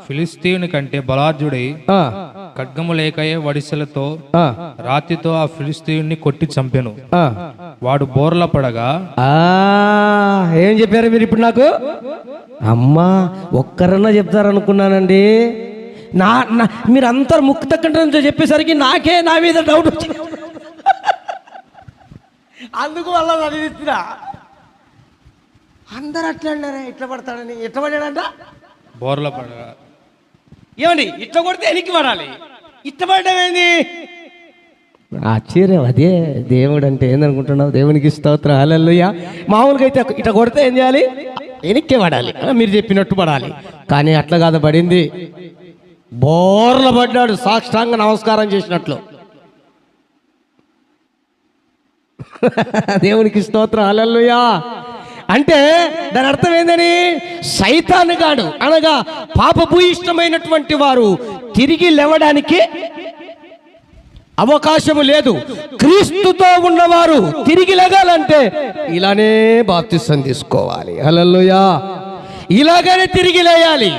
ఫిలిస్తీయుని కంటే బలార్జుడై ఖడ్గము లేకయే వడిసెలతో రాతితో ఆ ఫిలిస్తీయుని కొట్టి చంపెను. వాడు బోర్ల పడగా ఏం చెప్పారు మీరు ఇప్పుడు నాకు? అమ్మా ఒక్కరన్నా చెప్తారనుకున్నానండి. మీరందరు ముక్కు తగ్గంతో చెప్పేసరికి నాకే నా మీద డౌట్ వచ్చింది. అందుకు వల్ల చదివిస్తున్నా. అందరు అట్లా అన్నారా ఇట్లా పడతాడని? ఎట్లా పడాడంట? బోర్ల పడగా. ఏమండి ఇట్లా కొడితే ఎనికి పడాలి, ఇట్లా పడడం ఏంది? ఆశ్చర్యం. అదే దేవుడు అంటే ఏందనుకుంటున్నావు? దేవునికి స్తోత్రం, హల్లెలూయా. మామూలుగా అయితే ఇట్లా కొడితే ఏం చేయాలి? ఎనిక్కే పడాలి, మీరు చెప్పినట్టు పడాలి. కానీ అట్లా కాదు పడింది. బోర్ల పడ్డాడు, సాష్టాంగ నమస్కారం చేసినట్లు. దేవునికి స్తోత్రం, హల్లెలూయా. అంటే దాని అర్థం ఏందని? సైతాను గాడు అనగా పాపభూయిష్టమైనటువంటి వారు తిరిగి లేవడానికి అవకాశము లేదు. క్రీస్తుతో ఉన్నవారు తిరిగి లేగాలంటే ఇలానే బాప్తిసం తీసుకోవాలి. హల్లెలూయా. ఇలాగనే తిరిగి లేయాలి.